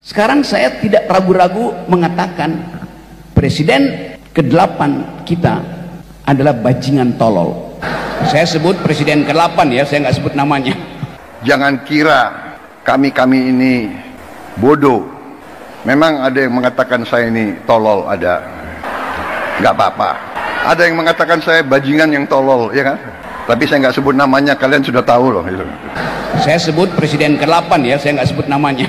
Sekarang saya tidak ragu-ragu mengatakan presiden ke-8 kita adalah bajingan tolol. Saya sebut presiden ke-8 ya, saya nggak sebut namanya. Jangan kira kami ini bodoh. Memang ada yang mengatakan saya ini tolol, ada. Nggak apa-apa. Ada yang mengatakan saya bajingan yang tolol, ya kan? Tapi saya nggak sebut namanya, kalian sudah tahu loh. Saya sebut presiden ke-8 ya, saya nggak sebut namanya.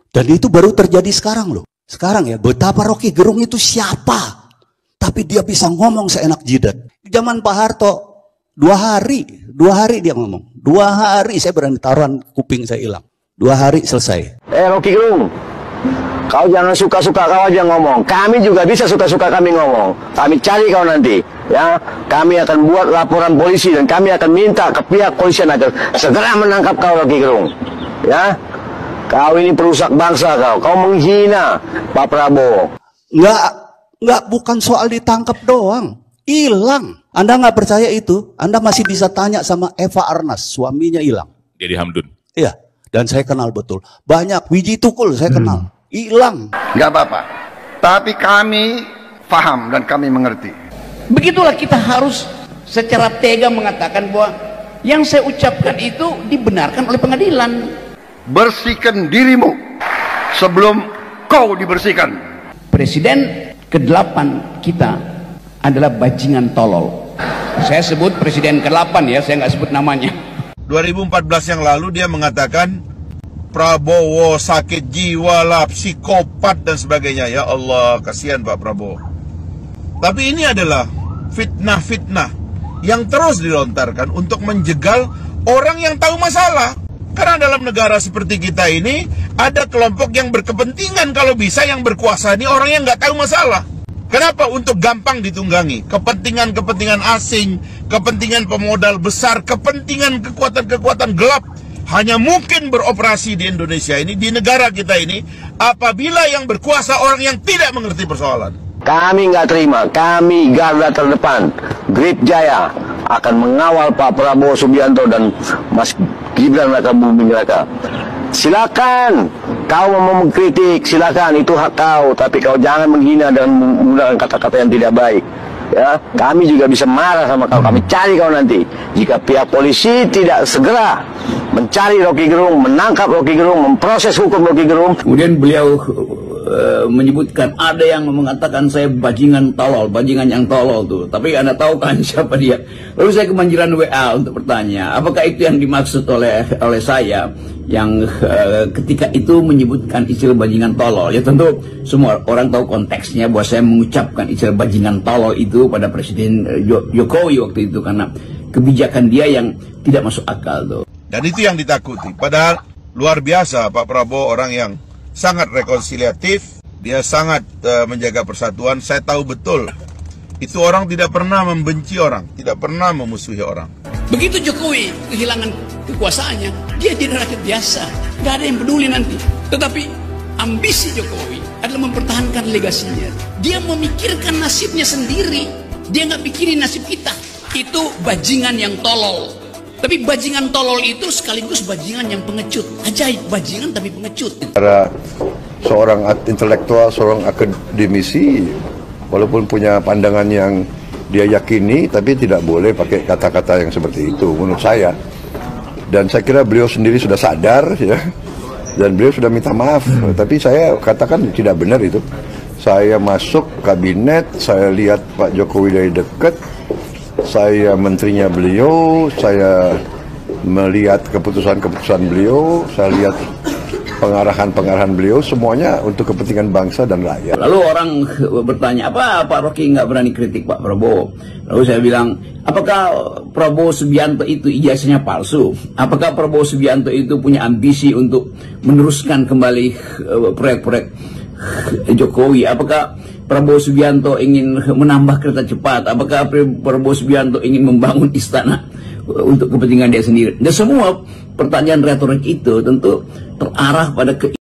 Dan itu baru terjadi sekarang loh. Sekarang ya, betapa Rocky Gerung itu siapa? Tapi dia bisa ngomong seenak jidat. Zaman Pak Harto, 2 hari dia ngomong. 2 hari saya berani taruhan kuping saya hilang. 2 hari selesai. Rocky Gerung, kau jangan suka-suka kau aja ngomong. Kami juga bisa suka-suka kami ngomong. Kami cari kau nanti, ya. Kami akan buat laporan polisi dan kami akan minta ke pihak polisian agar segera menangkap kau, Rocky Gerung, ya. Kau ini perusak bangsa kau menghina Pak Prabowo. Enggak, bukan soal ditangkap doang. Hilang. Anda nggak percaya itu? Anda masih bisa tanya sama Eva Arnas, suaminya hilang. Jadi Hamdun. Iya, dan saya kenal betul. Banyak, Wiji Tukul saya kenal. Hilang. Nggak apa-apa. Tapi kami paham dan kami mengerti. Begitulah kita harus secara tega mengatakan bahwa yang saya ucapkan itu dibenarkan oleh pengadilan. Bersihkan dirimu sebelum kau dibersihkan. Presiden ke-8 kita adalah bajingan tolol. Saya sebut presiden ke-8 ya, saya nggak sebut namanya. 2014 yang lalu dia mengatakan Prabowo sakit jiwa lah, psikopat dan sebagainya. Ya Allah, kasihan Pak Prabowo. Tapi ini adalah fitnah-fitnah yang terus dilontarkan untuk menjegal orang yang tahu masalah. Karena dalam negara seperti kita ini ada kelompok yang berkepentingan, kalau bisa yang berkuasa ini orang yang nggak tahu masalah. Kenapa? Untuk gampang ditunggangi. Kepentingan-kepentingan asing, kepentingan pemodal besar, kepentingan kekuatan-kekuatan gelap hanya mungkin beroperasi di Indonesia ini, di negara kita ini, apabila yang berkuasa orang yang tidak mengerti persoalan. Kami nggak terima, kami garda terdepan, Grip Jaya akan mengawal Pak Prabowo Subianto dan Mas Gibran Raka Buming Raka. Silakan, kau mau mengkritik, silakan, itu hak kau, tapi kau jangan menghina dan menggunakan kata-kata yang tidak baik. Ya, kami juga bisa marah sama kau, kami cari kau nanti. Jika pihak polisi tidak segera mencari Rocky Gerung, menangkap Rocky Gerung, memproses hukum Rocky Gerung. Kemudian beliau menyebutkan ada yang mengatakan saya bajingan tolol, bajingan yang tolol tuh. Tapi Anda tahu kan siapa dia? Lalu saya kemanjiran WA untuk bertanya, apakah itu yang dimaksud oleh saya yang ketika itu menyebutkan istilah bajingan tolol? Ya tentu semua orang tahu konteksnya bahwa saya mengucapkan istilah bajingan tolol itu pada Presiden Jokowi waktu itu karena kebijakan dia yang tidak masuk akal tuh. Dan itu yang ditakuti. Padahal luar biasa Pak Prabowo, orang yang sangat rekonsiliatif, dia sangat menjaga persatuan. Saya tahu betul, itu orang tidak pernah membenci orang, tidak pernah memusuhi orang. Begitu Jokowi kehilangan kekuasaannya, dia jadi rakyat biasa, nggak ada yang peduli nanti. Tetapi ambisi Jokowi adalah mempertahankan legasinya. Dia memikirkan nasibnya sendiri, dia nggak pikirin nasib kita. Itu bajingan yang tolol. Tapi bajingan tolol itu sekaligus bajingan yang pengecut. Ajaib, bajingan tapi pengecut. Seorang intelektual, seorang akademisi, walaupun punya pandangan yang dia yakini, tapi tidak boleh pakai kata-kata yang seperti itu, menurut saya. Dan saya kira beliau sendiri sudah sadar, ya, dan beliau sudah minta maaf. Tapi saya katakan tidak benar itu. Saya masuk kabinet, saya lihat Pak Jokowi dari dekat, saya menterinya beliau, saya melihat keputusan-keputusan beliau, saya lihat pengarahan-pengarahan beliau, semuanya untuk kepentingan bangsa dan rakyat. Lalu orang bertanya, apa Pak Rocky nggak berani kritik Pak Prabowo? Lalu saya bilang, apakah Prabowo Subianto itu ijazahnya palsu? Apakah Prabowo Subianto itu punya ambisi untuk meneruskan kembali proyek-proyek Jokowi? Apakah Prabowo Subianto ingin menambah kereta cepat? Apakah Prabowo Subianto ingin membangun istana untuk kepentingan dia sendiri? Dan semua pertanyaan retorik itu tentu terarah pada